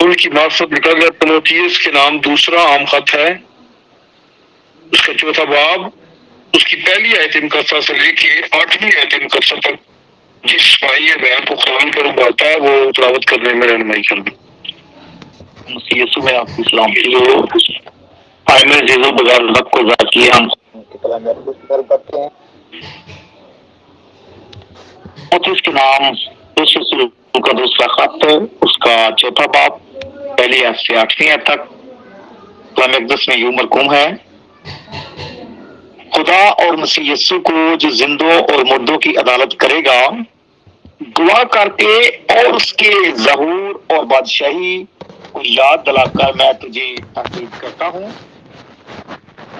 رسول کی معرفت لکھا گیا تimotheus کے نام دوسرا عام خط ہے، اس کا چوتھا باب، اس کی پہلی آیت مقدسہ سے لے کے 8ویں آیت مقدسہ تک جس بھائی بیان کو قرآن پر ابھارتا ہے وہ تلاوت کرنے میں رہنمائی کر دیں۔ مسیح یسوع میں آپ کی سلام میں عزیزوں بغیر رب کو ذات کیے ہم کلام کرتے ہیں اس کے نام اس رسول کا دوسرا خط، اس کا چوتھا باب، پہلی آیت سے 8ویں آیت تک کلام اقدس میں یوں مرقوم ہے: خدا اور مسیح یسوع کو جو زندوں اور مردوں کی عدالت کرے گا گواہ کر کے اور اس کے ظہور اور بادشاہی کو یاد دلا کر میں تجھے تاکید کرتا ہوں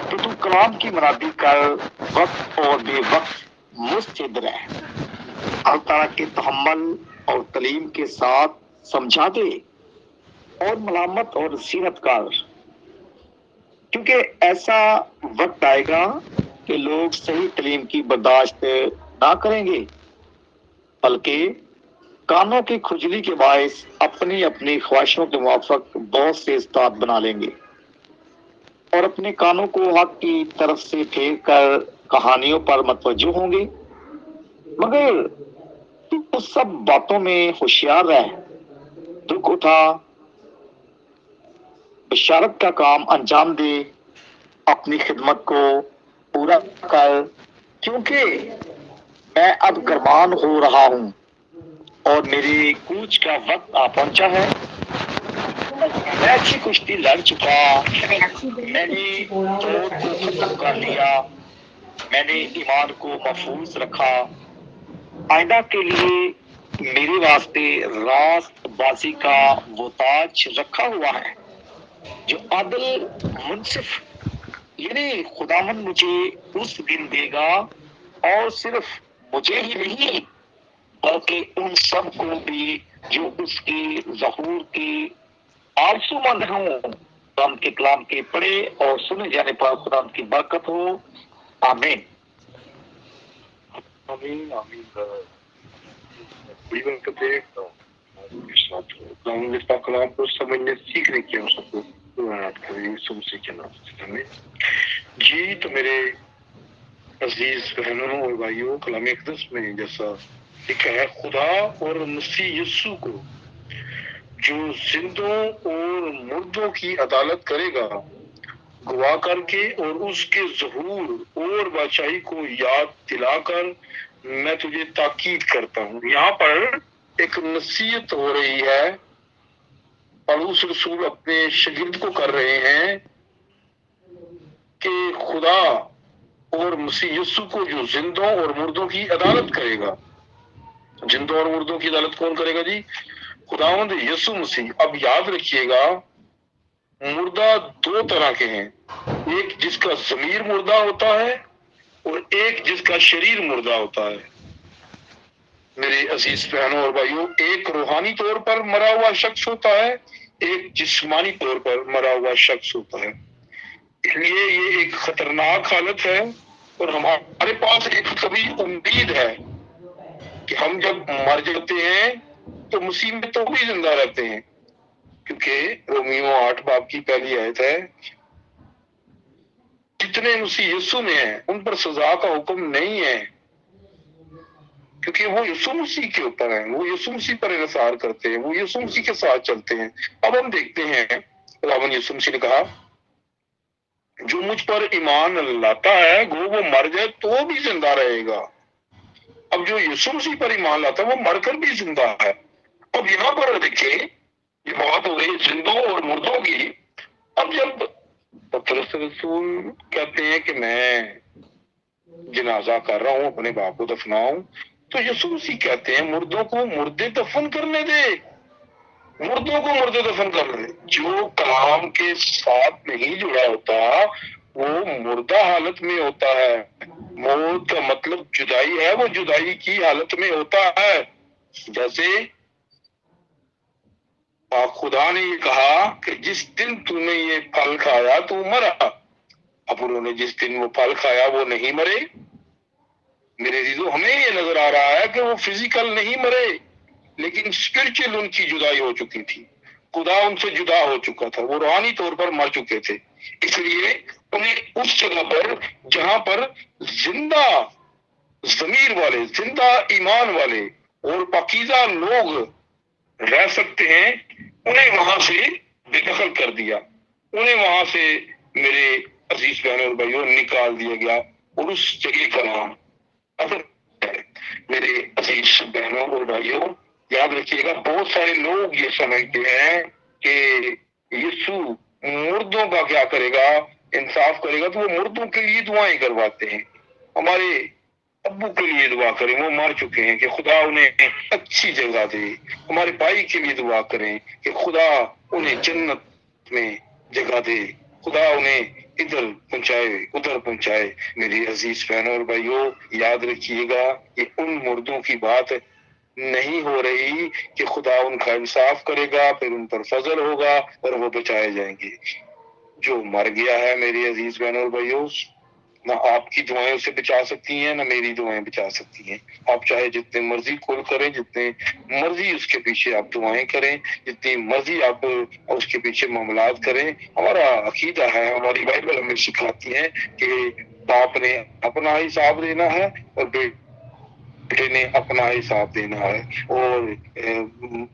کہ تو کلام کی منادی کر وقت اور بے وقت مستعد رہ، اللہ تعالیٰ کے تحمل اور تعلیم کے ساتھ سمجھا دے اور ملامت اور نصیحت کر، کیونکہ ایسا وقت آئے گا کہ لوگ صحیح تعلیم کی برداشت نہ کریں گے بلکہ کانوں کی کھجلی کے باعث اپنی اپنی خواہشوں کے موافق بہت سے استاد بنا لیں گے اور اپنے کانوں کو حق کی طرف سے پھیر کر کہانیوں پر متوجہ ہوں گے، مگر تو سب باتوں میں ہوشیار رہ، دکھ اٹھا، بشارت کا کام انجام دے، اپنی خدمت کو پورا کر، کیونکہ میں اب گرمان ہو رہا ہوں اور میری کوچ کا وقت آ پہنچا ہے۔ میں اچھی کشتی لڑ چکا، میں نے دوڑ کو ختم کر لیا، میں نے ایمان کو محفوظ رکھا۔ آئندہ کے لیے میرے واسطے راست بازی کا وہ تاج رکھا ہوا ہے جو عادل منصف یعنی خداوند مجھے اس دن دے گا، اور صرف مجھے ہی نہیں بلکہ ان سب کو بھی جو اس کی ظہور کی آرزو مند ہوں۔ خدا کے کلام کے پڑھے اور سنے جانے پر خدا کی برکت ہو، آمین۔ آمین آمین۔ بڑی برکت ہے کے ساتھ کلام کو سمجھنے سیکھنے کی ہم سب کو سے کے نام سے آمین۔ جی تو میرے عزیز بہنوں اور بھائیوں، کلام اقدس میں جیسا لکھا ہے خدا اور مسیح یسوع کو جو زندوں اور مردوں کی عدالت کرے گا گواہ کر کے اور اس کے ظہور اور بادشاہی کو یاد دلا کر میں تجھے تاکید کرتا ہوں۔ یہاں پر ایک نصیحت ہو رہی ہے، پولس رسول اپنے شاگرد کو کر رہے ہیں کہ خدا اور مسیح یسوع کو جو زندوں اور مردوں کی عدالت کرے گا۔ زندوں اور مردوں کی عدالت کون کرے گا جی؟ خداوند یسوع مسیح۔ اب یاد رکھیے گا مردہ دو طرح کے ہیں، ایک جس کا ضمیر مردہ ہوتا ہے اور ایک جس کا شریر مردہ ہوتا ہے۔ میرے عزیز بہنوں اور بھائیوں، ایک روحانی طور پر مرا ہوا شخص ہوتا ہے، ایک جسمانی طور پر مرا ہوا شخص ہوتا ہے۔ اس لیے یہ ایک خطرناک حالت ہے اور ہمارے پاس ایک کبھی امید ہے کہ ہم جب مر جاتے ہیں تو مسیح میں تو بھی زندہ رہتے ہیں، کیونکہ رومیو 8 باب کی پہلی آیت ہے جتنے مسیح یسوع میں ہیں ان پر سزا کا حکم نہیں ہے، کیونکہ وہ یسوع مسیح کے اوپر ہیں، وہ یسوع مسیح پر انحصار کرتے ہیں، وہ یسوع مسیح کے ساتھ چلتے ہیں۔ اب ہم دیکھتے ہیں خداوند یسوع مسیح نے کہا جو مجھ پر ایمان لاتا ہے گو وہ مر جائے تو بھی زندہ رہے گا۔ اب جو یسوع مسیح پر ایمان لاتا ہے وہ مر کر بھی زندہ ہے۔ اب یہاں پر دیکھیں یہ بات ہو گئی زندوں اور مردوں کی۔ اب جب پطرس رسول کہتے ہیں کہ میں جنازہ کر رہا ہوں، اپنے باپ کو دفناؤں، تو یسوع مسیح کہتے ہیں مردوں کو مردے دفن کرنے دے، مردوں کو مردے دفن کرنے دے۔ جو کلام کے ساتھ نہیں جڑا ہوتا وہ مردہ حالت میں ہوتا ہے۔ موت کا مطلب جدائی ہے، وہ جدائی کی حالت میں ہوتا ہے۔ جیسے خدا نے یہ کہا کہ جس دن تو نے یہ پھل کھایا تو مرا، اب انہوں نے جس دن وہ پھل کھایا وہ نہیں مرے۔ میرے عزیزو ہمیں یہ نظر آ رہا ہے کہ وہ فزیکل نہیں مرے لیکن اسپرچل ان کی جدائی ہو چکی تھی۔ خدا ان سے جدا ہو چکا تھا، وہ روحانی طور پر مر چکے تھے، اس لیے انہیں اس جگہ پر جہاں پر زندہ ضمیر والے، زندہ ایمان والے اور پاکیزہ لوگ رہ سکتے ہیں، انہیں وہاں سے بے دخل کر دیا، انہیں وہاں سے میرے عزیز بہنوں اور بھائیوں نکال دیا گیا، اور اس جگہ کا نام قبر ہے۔ میرے عزیز بہنوں اور بھائیوں یاد رکھیے گا، بہت سارے لوگ یہ سمجھتے ہیں کہ یسوع مردوں کا کیا کرے گا، انصاف کرے گا، تو وہ مردوں کے لیے دعائیں کرواتے ہیں۔ ہمارے ابو کے لیے دعا کریں، وہ مر چکے ہیں، کہ خدا انہیں اچھی جگہ دے۔ ہمارے بھائی کے لیے دعا کریں کہ خدا انہیں جنت میں جگہ دے، خدا انہیں ادھر پہنچائے ادھر پہنچائے۔ میری عزیز بہنوں اور بھائیوں یاد رکھیے گا کہ ان مردوں کی بات نہیں ہو رہی کہ خدا ان کا انصاف کرے گا، پھر ان پر فضل ہوگا اور وہ بچائے جائیں گے۔ جو مر گیا ہے میری عزیز بہنوں اور بھائیوں، نہ آپ کی دعائیں اسے بچا سکتی ہیں، نہ میری دعائیں بچا سکتی ہیں۔ آپ چاہے جتنے مرضی کھول کریں، جتنے مرضی اس کے پیچھے آپ دعائیں کریں، جتنی مرضی آپ اس کے پیچھے معاملات کریں، ہمارا عقیدہ ہے، ہماری بائبل ہمیں سکھاتی ہے کہ باپ نے اپنا حساب دینا ہے اور بیٹے نے اپنا حساب دینا ہے۔ اور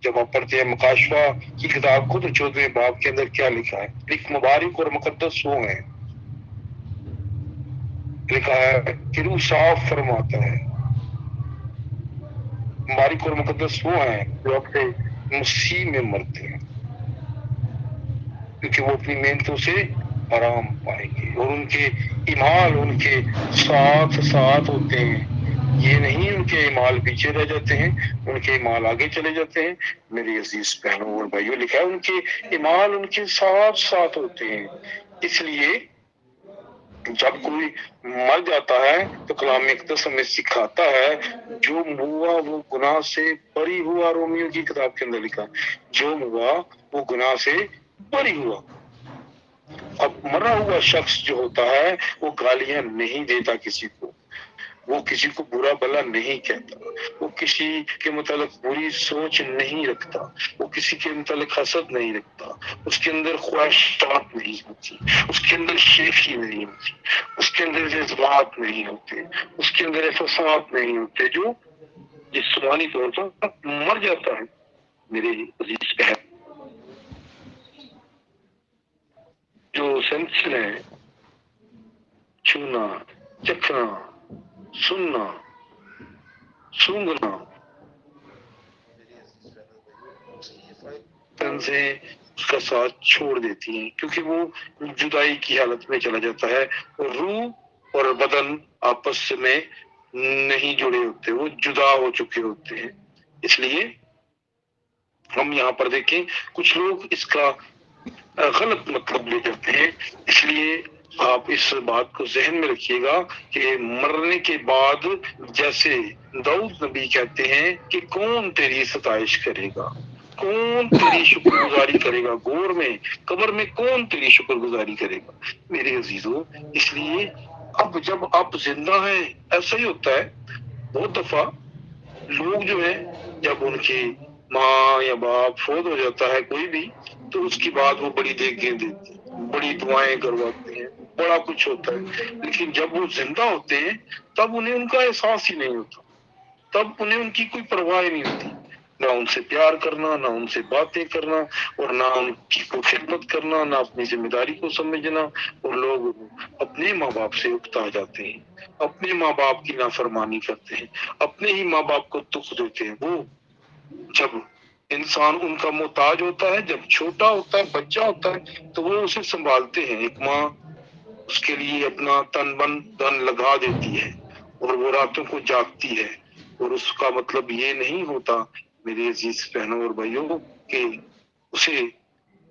جب آپ پڑھتے ہیں مکاشفہ کی کتاب خود 14 باب کے اندر کیا لکھا ہے، لکھ مبارک اور مقدس وہ ہیں، لکھا ہے کہ روح صاف فرماتا ہے، مبارک اور مقدس وہ ہیں جو اپنے مسیح میں مرتے ہیں، کیونکہ وہ اپنی محنتوں سے آرام پائیں گے، اور ان کے اعمال ان کے ساتھ ساتھ ہوتے ہیں۔ یہ نہیں ان کے اعمال پیچھے رہ جاتے ہیں، ان کے اعمال آگے چلے جاتے ہیں۔ میری عزیز بہنوں اور بھائیوں لکھا ہے ان کے اعمال ان کے ساتھ ساتھ ہوتے ہیں۔ اس لیے جب کوئی مر جاتا ہے تو کلام اقدس ہمیں سکھاتا ہے جو ہوا وہ گناہ سے بری ہوا، رومیو کی کتاب کے اندر لکھا جو ہوا وہ گناہ سے بری ہوا۔ اب مرا ہوا شخص جو ہوتا ہے وہ گالیاں نہیں دیتا کسی کو، وہ کسی کو برا بلا نہیں کہتا، وہ کسی کے متعلق بری سوچ نہیں رکھتا، وہ کسی کے متعلق حسد نہیں رکھتا، اس کے اندر خواہشات نہیں ہوتی، اس کے اندر شیخی نہیں ہوتی، اس کے اندر جذبات نہیں ہوتے، اس کے اندر احساسات نہیں ہوتے، جو جسمانی طور پر مر جاتا ہے۔ میرے عزیز بہن، جو سینسل ہے، چھونا، چکھنا، سننا، سونگنا، سے اس کا ساتھ چھوڑ دیتی ہیں، کیونکہ وہ جدائی کی حالت میں چلا جاتا ہے، اور روح اور بدن آپس میں نہیں جڑے ہوتے، وہ جدا ہو چکے ہوتے ہیں۔ اس لیے ہم یہاں پر دیکھیں کچھ لوگ اس کا غلط مطلب لے جاتے ہیں، اس لیے آپ اس بات کو ذہن میں رکھیے گا کہ مرنے کے بعد جیسے داؤد نبی کہتے ہیں کہ کون تیری ستائش کرے گا، کون تیری شکر گزاری کرے گا، گور میں قبر میں کون تیری شکر گزاری کرے گا۔ میرے عزیزو، اس لیے اب جب آپ زندہ ہیں، ایسا ہی ہوتا ہے بہت دفعہ لوگ جو ہے جب ان کی ماں یا باپ فوت ہو جاتا ہے کوئی بھی، تو اس کے بعد وہ بڑی دیکھیں دیتے ہیں، بڑی دعائیں کرواتے ہیں، بڑا کچھ ہوتا ہے، لیکن جب وہ زندہ ہوتے ہیں تب انہیں ان کا احساس ہی نہیں ہوتا، تب انہیں ان کی کوئی پرواہ نہیں ہوتی، نہ ان سے پیار کرنا، نہ ان سے باتیں کرنا، اور نہ ان کی کو خدمت کرنا، نہ اپنی ذمہ داری کو سمجھنا۔ اور لوگ اپنے ماں باپ سے اکتا جاتے ہیں، اپنے ماں باپ کی نافرمانی کرتے ہیں، اپنے ہی ماں باپ کو دکھ دیتے ہیں۔ وہ جب انسان ان کا محتاج ہوتا ہے، جب چھوٹا ہوتا ہے، بچہ ہوتا ہے، تو وہ اسے سنبھالتے ہیں، ایک ماں اس کے لیے اپنا تن من دھن لگا دیتی ہے، اور وہ راتوں کو جاگتی ہے، اور اس کا مطلب یہ نہیں ہوتا میرے عزیز بہنوں اور بھائیوں کہ اسے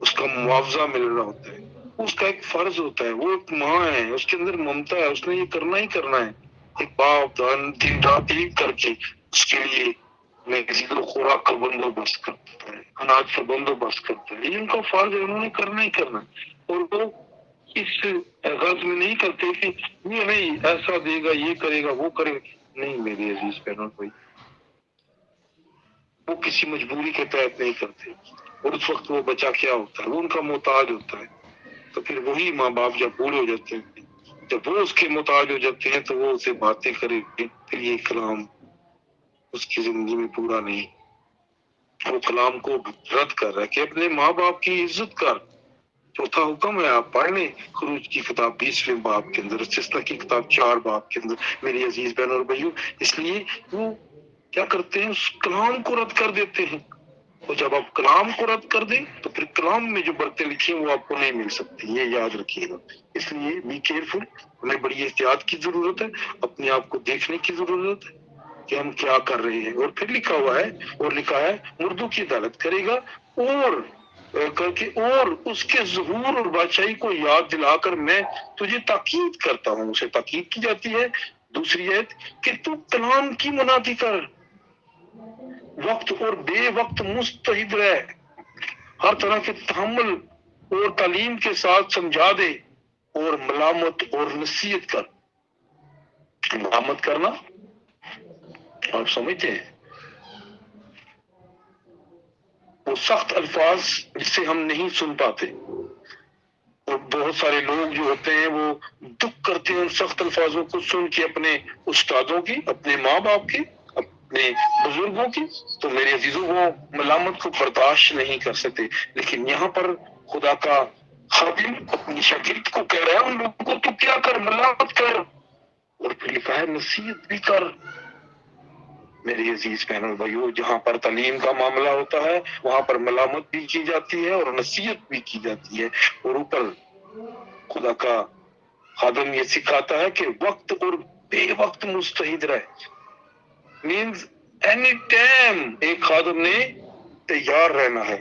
اس کا معاوضہ مل رہا ہوتا ہے، اس کا ایک فرض ہوتا ہے، وہ ایک ماں ہے، اس کے اندر ممتا ہے، اس نے یہ کرنا ہی کرنا ہے۔ ایک باپ دن رات ایک کر کے اس کے لیے خوراک کا بندوبست کرتا ہے، اناج کا بندوبست کرتا ہے، یہ ان کا فرض ہے، انہوں نے کرنا ہی کرنا ہے۔ اور وہ اس غرض میں نہیں کرتے کہ یہ نہیں ایسا دے گا، یہ کرے گا، وہ کرے گا، نہیں میرے عزیز بہنوں بھائی، وہ کسی مجبوری کے تحت نہیں کرتے، اور اس وقت وہ بچہ کیا ہوتا ہے؟ وہ ان کا محتاج ہوتا ہے. تو پھر وہی ماں باپ جب بوڑھے ہو جاتے ہیں، جب وہ اس کے محتاج ہو جاتے ہیں تو وہ اسے باتیں کرے، پھر یہ کلام اس کی زندگی میں پورا نہیں. وہ کلام کو رد کر رہا ہے کہ اپنے ماں باپ کی عزت کر. چوتھا حکم ہے، آپ پڑھ لیں خروج کی کتاب 20ویں باب کے اندر، استثنا کی کتاب 4 باب کے اندر میری عزیز بہن اور بھائیوں. اس لیے وہ کیا کرتے ہیں؟ اس کلام کو رد کر دیتے ہیں. اور جب آپ کلام کو رد کر دیں تو پھر کلام میں جو برکتیں لکھی ہیں وہ آپ کو نہیں مل سکتی، یہ یاد رکھیے گا. اس لیے بی کیئرفل، ہمیں بڑی احتیاط کی ضرورت ہے، اپنے آپ کو دیکھنے کی ضرورت ہے کہ ہم کیا کر رہے ہیں. اور پھر لکھا ہوا ہے، اور لکھا ہے مردوں کی عدالت کرے گا اور کر کے، اور اس کے ظہور اور بادشاہی کو یاد دلا کر میں تجھے تاکید کرتا ہوں. اسے تاکید کی جاتی ہے. دوسری آیت کہ تو کلام کی منادی کر، وقت اور بے وقت مستعد رہ، ہر طرح کے تحمل اور تعلیم کے ساتھ سمجھا دے، اور ملامت اور نصیحت کر. ملامت کرنا آپ سمجھتے ہیں، وہ سخت الفاظ جس سے ہم نہیں سن پاتے. اور بہت سارے لوگ جو ہوتے ہیں وہ دکھ کرتے ہیں ان سخت الفاظوں کو سن کے، اپنے استادوں کی، اپنے ماں باپ کی، اپنے بزرگوں کی. تو میرے عزیزوں، وہ ملامت کو برداشت نہیں کر سکتے. لیکن یہاں پر خدا کا خادم اپنی شاگرد کو کہہ رہا ہے ان لوگوں کو تو کیا کر، ملامت کر، اور پھر لکھا ہے نصیحت بھی کر. میری عزیز بہنوں بھائیوں، جہاں پر تعلیم کا معاملہ ہوتا ہے وہاں پر ملامت بھی کی جاتی ہے اور نصیحت بھی کی جاتی ہے. اور اوپر خدا کا خادم یہ سکھاتا ہے کہ وقت اور بے وقت مستعد رہے. مینز اینی ٹائم ایک خادم نے تیار رہنا ہے،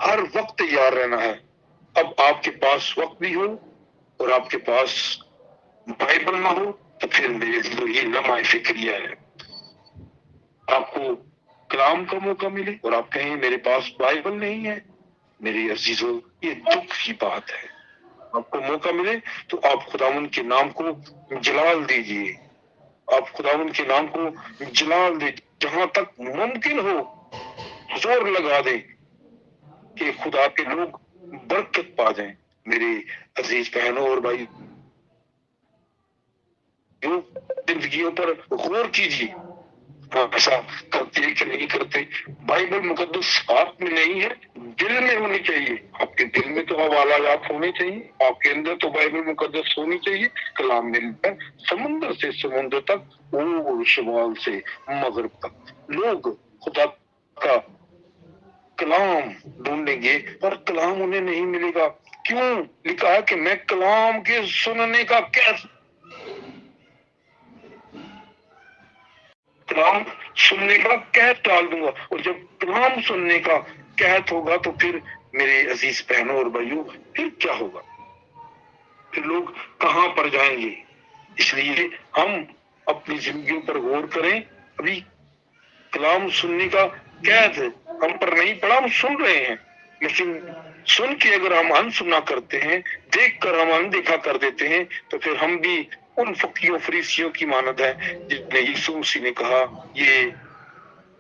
ہر وقت تیار رہنا ہے. اب آپ کے پاس وقت بھی ہو اور آپ کے پاس بائبل نہ ہو تو پھر میرے عزیزوں یہ لمحہ فکریہ ہے. آپ کو کلام کا موقع ملے اور آپ کہیں میرے پاس بائبل نہیں ہے، میرے عزیزوں یہ دکھ کی بات ہے. آپ کو موقع ملے تو آپ خداوند کے نام کو جلال دیجیے، آپ خداوند کے نام کو جلال دے، جہاں تک ممکن ہو زور لگا دیں کہ خدا کے لوگ برکت پا جائیں. میرے عزیز بہنوں اور بھائی، زندگیوں پر غور کیجیے. ایسا کرتے کہ نہیں کرتے؟ بائبل مقدس ہاتھ میں نہیں ہے، دل میں ہونی چاہیے. آپ کے دل میں تو حوالات ہونے چاہیے، آپ کے اندر تو بائبل مقدس ہونی چاہیے. کلام ملتا ہے سمندر سے سمندر تک، اور شمال سے مغرب تک. لوگ خدا کا کلام ڈھونڈیں گے اور کلام انہیں نہیں ملے گا. کیوں؟ لکھا ہے کہ میں کلام کے سننے کا کلام سننے کا قحط ڈال دوں گا. اور جب کلام سننے کا قحط ہوگا تو پھر میرے عزیز بہنوں اور بھائیوں پھر کیا ہوگا؟ پھر لوگ کہاں پر جائیں گے؟ اس لیے ہم اپنی زندگیوں پر غور کریں. ابھی کلام سننے کا قحط ہم پر نہیں پڑا، ہم سن رہے ہیں، لیکن سن کے اگر ہم انسنا کرتے ہیں، دیکھ کر ہم اندیکھا کر دیتے ہیں، تو پھر ہم بھی ان فقیوں فریسیوں کی مانند ہے جن نے یسوع مسیح نے کہا یہ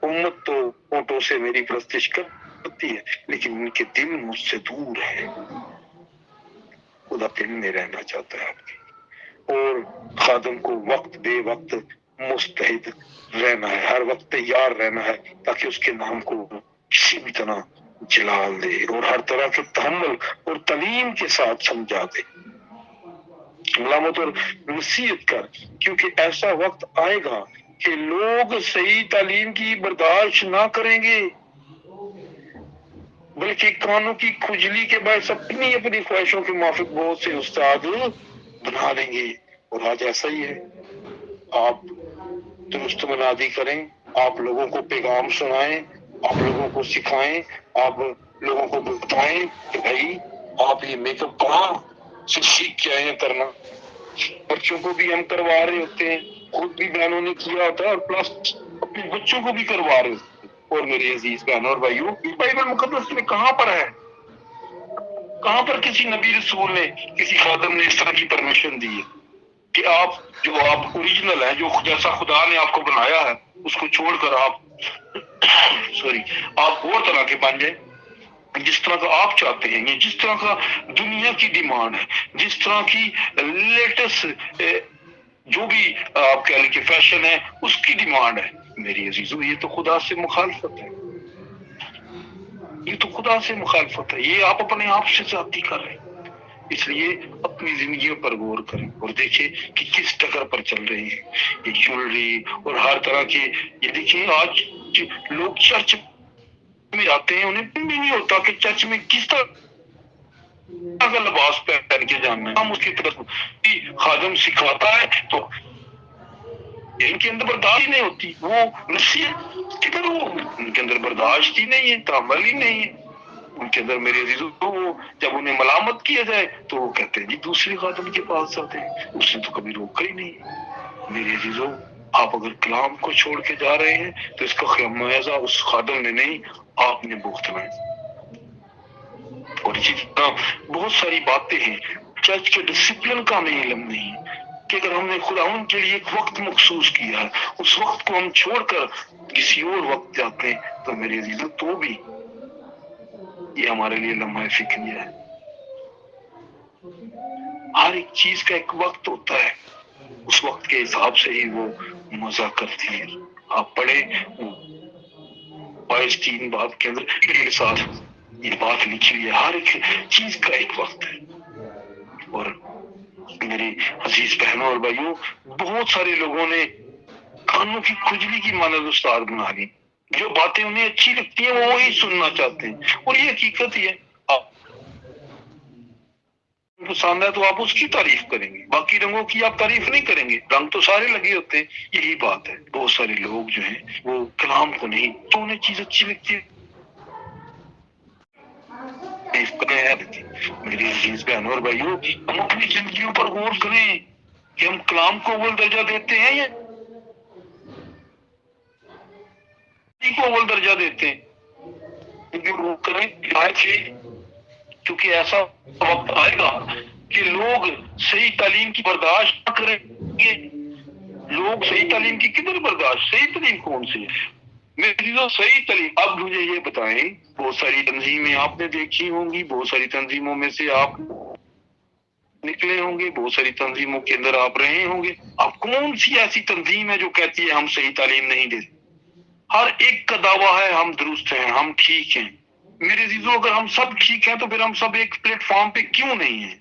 امت تو ہونٹوں سے میری پرستش کرتی ہے لیکن ان کے دل مجھ سے دور ہے. خدا دل میں رہنا چاہتا ہے آپ کی. اور خادم کو وقت بے وقت مستعد رہنا ہے، ہر وقت تیار رہنا ہے تاکہ اس کے نام کو کسی بھی طرح جلال دے اور ہر طرح کے تحمل اور تعلیم کے ساتھ سمجھا دے. ملامت اور نصیحت کر، کیونکہ ایسا وقت آئے گا کہ لوگ صحیح تعلیم کی برداشت نہ کریں گے بلکہ کانوں کی کھجلی کے باعث اپنی اپنی خواہشوں کے موافق بہت سے استاد بنا لیں گے. اور آج ایسا ہی ہے. آپ درست منادی کریں، آپ لوگوں کو پیغام سنائیں، آپ لوگوں کو سکھائیں، آپ لوگوں کو بتائیں کہ بھائی آپ یہ میک اپ کہاں سے سیکھ کے آئے ہیں کرنا. بچوں کو بھی ہم کروا رہے ہوتے ہیں، خود بھی بہنوں نے کیا ہوتا ہے اور پلس اپنے بچوں کو بھی کروا رہے ہوتے ہیں. اور میرے عزیز بہنوں اور بھائیوں، یہ بائبل مقدس میں کہاں پر ہے؟ کہاں پر کسی نبی رسول نے، کسی خادم نے اس طرح کی پرمیشن دی ہے کہ آپ جو آپ اوریجنل ہیں، جو جیسا خدا نے آپ کو بنایا ہے اس کو چھوڑ کر آپ آپ اور طرح کے بن جائیں؟ جس طرح کا آپ چاہتے ہیں، یا جس طرح کا دنیا کی ڈیمانڈ ہے، جس طرح کی لیٹسٹ جو بھی آپ کہہ لیں کہ فیشن ہے اس کی ڈیمانڈ ہے، میری عزیزو یہ تو خدا سے مخالفت ہے، یہ تو خدا سے مخالفت ہے، یہ آپ اپنے آپ سے زیادتی کر رہے ہیں۔ اس لیے اپنی زندگیوں پر غور کریں اور دیکھیں کہ کس ٹکر پر چل رہی ہے یہ جیولری اور ہر طرح کے۔ یہ دیکھیں آج لوگ چرچ میں جاتے ہیں، انہیں بھی نہیں ہوتا کہ چرچ میں کس طرح کا لباس پہن کے جانا ہے، ہم اس کی طرف خادم سکھاتا ہے تو ان کے اندر برداشت نہیں ہوتی، وہ نصیحت کدھر، وہ ان کے اندر برداشت ہی نہیں ہے، تعامل ہی نہیں ہے ان کے اندر، میرے عزیزوں۔ وہ جب انہیں ملامت کیا جائے تو وہ کہتے ہیں جی دوسرے خادم کے پاس جاتے ہیں، اس نے تو کبھی روکا ہی نہیں۔ میرے عزیزوں آپ اگر کلام کو چھوڑ کے جا رہے ہیں تو اس کا خمیازہ اس خادم نے نہیں، آپ نے بھگتنا ہے۔ اور اسی طرح بہت ساری باتیں ہیں، چرچ کے ڈسپلن کا ہمیں علم نہیں ہے کہ اگر ہم نے خداوند کے لیے ایک وقت مخصوص کیا ہے، اس وقت کو ہم چھوڑ کر کسی اور وقت جاتے ہیں تو میرے عزیزوں تو بھی یہ ہمارے لیے لمحہ فکریہ ہے۔ ہر ایک چیز کا ایک وقت ہوتا ہے، اس وقت کے حساب سے ہی وہ مزہ کرتی ہے۔ آپ پڑھیں 22 بات کے اندر میرے ساتھ یہ بات لکھی ہوئی ہے، ہر ایک چیز کا ایک وقت ہے۔ اور میری عزیز بہنوں اور بھائیوں، بہت سارے لوگوں نے کانوں کی کھجلی کی مانند استاد بنا لی، جو باتیں انہیں اچھی لگتی ہیں وہ وہی سننا چاہتے ہیں، اور یہ حقیقت ہی ہے۔ آپ پسند ہے تو آپ اس کی تعریف کریں گے، باقی رنگوں کی آپ تعریف نہیں کریں گے، رنگ تو سارے لگے ہوتے ہیں۔ یہی بات ہے، بہت سارے لوگ جو ہیں وہ کلام کو نہیں، تو انہیں چیز اچھی لگتی ہے میری عزیز بہنوں اور بھائیوں، ہم اپنی زندگیوں پر غور کریں کہ ہم کلام کو اول درجہ دیتے ہیں یا کو اول درجہ دیتے ہیں۔ غور کریں کیونکہ ایسا وقت آئے گا کہ لوگ صحیح تعلیم کی برداشت نہ کریں گے۔ لوگ صحیح تعلیم کی کدھر برداشت، صحیح تعلیم کون سی ہے؟ میری جو صحیح تعلیم، اب مجھے یہ بتائیں، بہت ساری تنظیمیں آپ نے دیکھی ہوں گی، بہت ساری تنظیموں میں سے آپ نکلے ہوں گے، بہت ساری تنظیموں کے اندر آپ رہے ہوں گے، اب کون سی ایسی تنظیم ہے جو کہتی ہے ہم صحیح تعلیم نہیں دیتے؟ ہر ایک کا دعویٰ ہے ہم درست ہیں، ہم ٹھیک ہیں۔ میرے عزیزوں اگر ہم سب ٹھیک ہیں تو پھر ہم سب ایک پلیٹ فارم پہ کیوں نہیں ہیں؟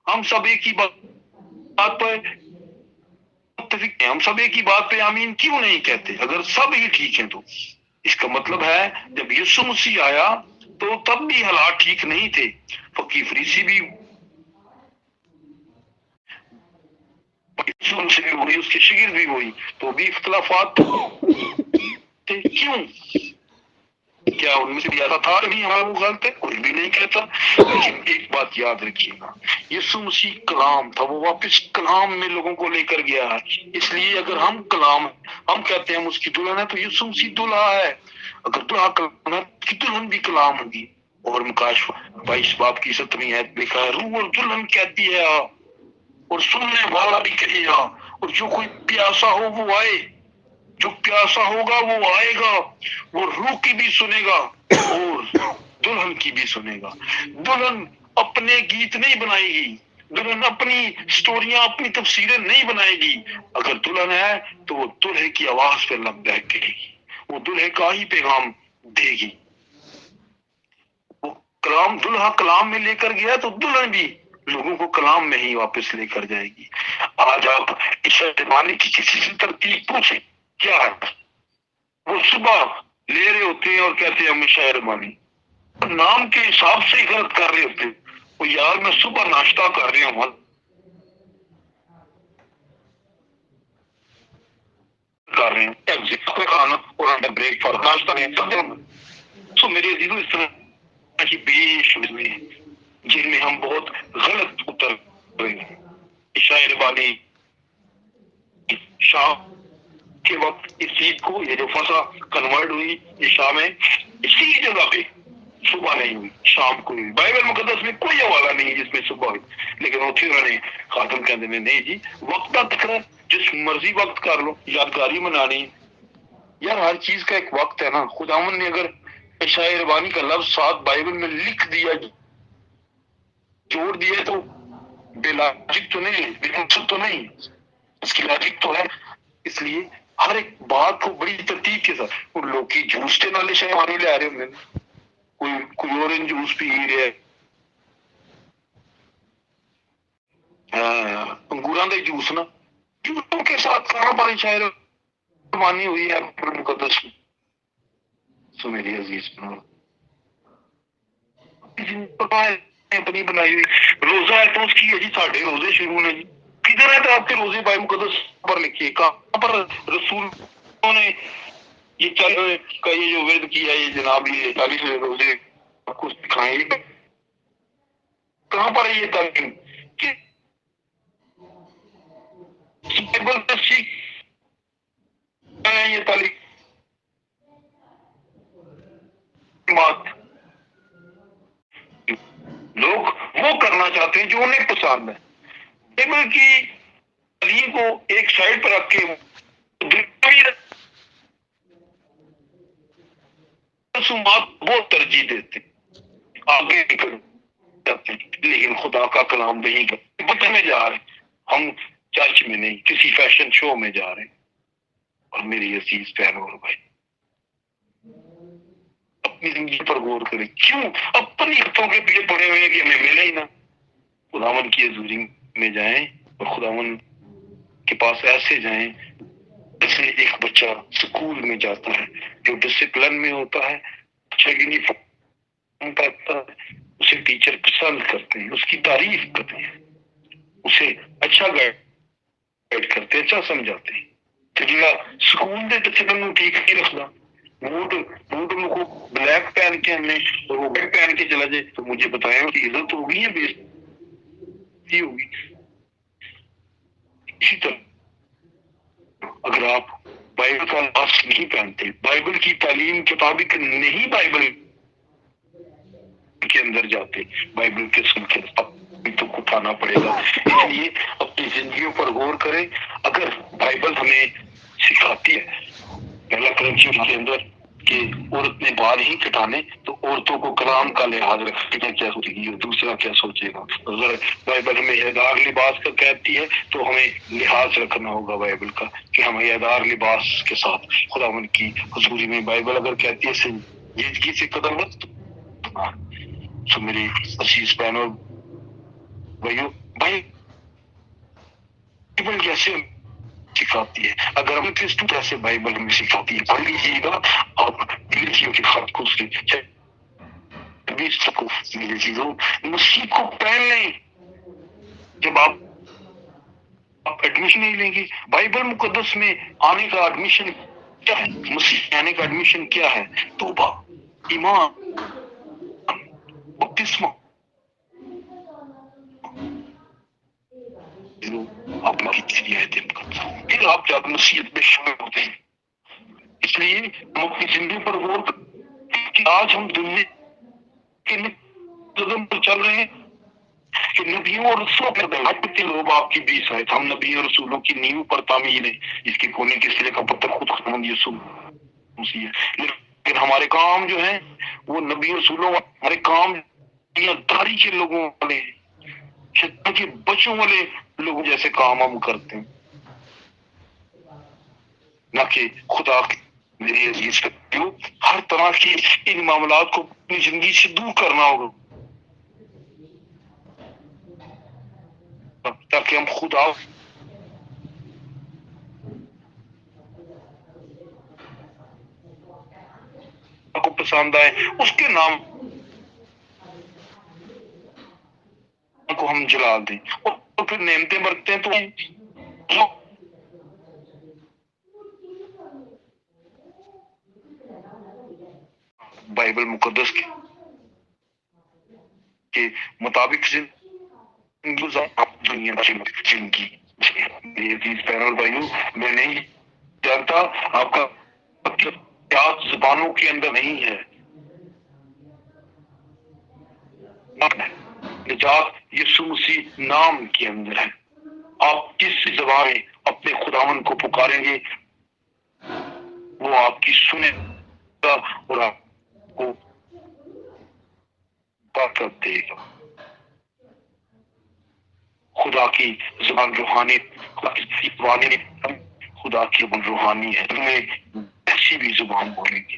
ہم سب ایک ہی بات پہ متفق ہیں، ہم سب ایک ہی بات پہ آمین کیوں نہیں کہتے؟ اگر سب ہی ٹھیک ہیں تو اس کا مطلب ہے جب یسوع مسیح آیا تو تب بھی حالات ٹھیک نہیں تھے، فقیر فریسی بھی یسوع مسیح بھی وہی، اس کے شاگرد بھی وہی، تو بھی اختلافات تھے، کیوں؟ کیا ان میں سے ایسا تھا نہیں ہمارا وہ غلط ہے؟ کوئی بھی نہیں کہتا، لیکن ایک بات یاد رکھیے گا، یسوع مسیح کلام تھا، وہ واپس کلام میں لوگوں کو لے کر گیا ہے۔ اس لیے اگر ہم کلام، ہم کہتے ہیں ہم اس کی دلہن ہے تو یسوع مسیح دلہا ہے، اگر دلہا کلام ہے تو کی دلہن بھی کلام ہوگی۔ اور مکاشفہ 22 باب کی 17 آیت لکھا ہے، روح اور دلہن کہتی ہے آ، اور سننے والا بھی کہے گا، اور جو کوئی پیاسا ہو وہ آئے، جو پیاسا ہوگا وہ آئے گا، وہ روح کی بھی سنے گا اور دلہن کی بھی سنے گا۔ دلہن اپنے گیت نہیں بنائے گی، دلہن اپنی سٹوریاں، اپنی تفسیریں نہیں بنائے گی، اگر دلہن ہے تو وہ دلہے کی آواز پہ لب بیٹھ گی، وہ دلہے کا ہی پیغام دے گی۔ وہ کلام دلہا کلام میں لے کر گیا تو دلہن بھی لوگوں کو کلام میں ہی واپس لے کر جائے گی۔ آج آپ عشاء زمانے کی کسی سے ترتیب پوچھیں کیا ہے، وہ صبح لے رہے ہوتے ہیں اور کہتے ہیں ہم عشاء ربانی، نام کے حساب سے ہی غلط کر رہے ہوتے ہیں۔ وہ یار میں صبح ناشتہ کر رہا ہوں، کر رہے ہیں ایگزٹ کا کھانا اور بریک فاسٹ ناشتہ نہیں سمجھے۔ سو میرے عزیزوں اس طرح کی بے شماری ہیں جن میں ہم بہت غلط اتر رہے ہیں۔ عشاء ربانی شام کے وقت اس چیز کو، یہ جو فضا کنورٹ ہوئی عشاء میں، اسی جگہ پہ صبح نہیں ہوئی، شام کو ہوئی۔ بائبل مقدس میں کوئی حوالہ نہیں جس میں صبح ہوئی، لیکن وہ نے خاتم کہتے ہیں نہیں جی وقت تک ہے، جس مرضی وقت کر لو، یادگاری منانی۔ یار ہر چیز کا ایک وقت ہے نا، خداوند نے اگر شاہ ربانی کا لفظ ساتھ بائبل میں لکھ دیا، جوڑ دیا، تو بے لاجک تو نہیں، بے منصب تو نہیں، اس کی لاجک تو ہے۔ اس لیے ہر ایک بات کو بڑی ترتیب کے ساتھ، وہ لوگ کی جوس کے نالے شاہ ربانی لے آ رہے ہوں گے، کوئی اورنج جوس پی رہے، انگوراں کا جوس نا، جوسوں کے ساتھ کہاں پر شاہ ربانی ہوئی ہے مقدس میں؟ سو میری عزیز اپنی بنائی ہوئی روزہ ہے تو اس کی ہے جی، ساڑھے روزے شروع نے جی، کدھر ہے تو آپ کے روزے بائبل مقدس پر لکھیے، کہاں پر رسولوں نے یہ چل کا یہ جو ورد کیا، یہ جناب یہ 40 روزے آپ کو سکھائیں، کہاں پر ہے یہ تعلیم کہ بائبل سے سیکھ یہ تعلیم لوگ وہ کرنا چاہتے ہیں جو انہیں پسند ہے، بائبل کی تعلیم کو ایک سائڈ پر رکھ کے رسومات بہت ترجیح دیتے آگے نکل جاتے، لیکن خدا کا کلام نہیں کرتے، بتانے جا رہے ہم چرچ میں نہیں، کسی فیشن شو میں جا رہے ہیں۔ اور میری عزیز بہن اور بھائی، اپنی زندگی پر غور کریں، کیوں اپنی ہاتھوں کے پیچھے پڑے ہوئے ہیں کہ ہمیں ملے ہی نہ؟ خداوند کی حضوری میں جائیں اور خداوند کے پاس ایسے جائیں جیسے ایک بچہ سکول میں جاتا ہے، جو ڈسپلن میں ہوتا ہے، اچھا یونیفارم پہنتا ہے، اسے ٹیچر پسند کرتے ہیں، اس کی تعریف کرتے ہیں، اسے اچھا گائیڈ کرتے ہیں، اچھا سمجھاتے ہیں۔ تو جڑا سکول دے ڈسپلن ٹھیک نہیں رکھتا، بوٹ کو بلیک پہن کے ہم نے اور وہ بیگ پہن کے چلا جائے، تو مجھے بتائیں کہ عزت ہوگی یا بےزتی ہوگی؟ اسی طرح اگر آپ بائبل کا لباس نہیں پہنتے، بائبل کی تعلیم کے مطابق نہیں بائبل کے اندر جاتے، بائبل کے سن کے تو اٹھانا پڑے گا۔ اس لیے اپنی زندگیوں پر غور کریں۔ اگر بائبل ہمیں سکھاتی ہے پہلا کرنچیوں کے اندر کہ عورت نے بال ہی کٹانے، تو عورتوں کو کلام کا لحاظ رکھنا کیا سوچے گی اور دوسرا کیا سوچے گا؟ اگر بائبل ہمیں ادار لباس کا کہتی ہے تو ہمیں لحاظ رکھنا ہوگا بائبل کا کہ ہم ادار لباس کے ساتھ خداوند کی حضوری میں، بائبل اگر کہتی ہے سنجیدگی سے قدم رکھ، تو میری عزیز بہنوں بھائیوں، بائبل جیسے سکھاتی ہے، اگر ہم کرسٹو جیسے بائبل ہمیں سکھاتی ہے، پڑھ لیجیے گا آپ لکھیوں کے خط کو سے میری چیزوں مسیح کو پہن لیں۔ جب آپ ایڈمیشن نہیں لیں گے، بائبل مقدس میں آنے کا ایڈمیشن کیا ہے؟ مسیح آنے کا ایڈمیشن کیا ہے؟ توبہ، ایمان، بپتسمہ، آپ پھر آپ جب مسیحیت میں شامل ہوتے ہیں۔ اس لیے ہم اپنی زندگی پر غور کریں کہ آج ہم دنیا کے قدم پر چل رہے ہیں کہ نبیوں اور رسولوں کے لوگ آپ کی 20 آئے، ہم نبیوں اور رسولوں کی نیو پر تعمیر ہے، اس کے کونے کے سرے کا پتھر خود خداوند یسوع مسیح ہے، لیکن ہمارے کام جو ہیں وہ نبی رسولوں، ہمارے کام داری کے لوگوں والے ہیں، شیطان کے بچوں والے لوگوں جیسے کام ہم کرتے ہیں، نہ کہ خدا کے۔ میری عزیز بھائیوں، ہر طرح کی ان معاملات کو اپنی زندگی سے دور کرنا ہوگا تاکہ ہم خدا کو پسند آئے، اس کے نام کو ہم جلا دیں اور پھر نعمتیں برتتے ہیں تو بائبل مقدس کے مطابق دنیا کی زندگی۔ میری عزیز بہنوں اور بھائیوں، میں نہیں جانتا آپ کا یاد زبانوں کے اندر نہیں ہے، نجات یسوع مسیح نام کے اندر ہے۔ آپ کس زبان میں اپنے خداوند کو پکاریں گے، وہ آپ کی سنے گا اور آپ کو برکت دے گا. خدا کی زبان روحانی، خدا کی زبان خدا کی زبان روحانی ہے، تمہیں ایسی بھی زبان بولیں گی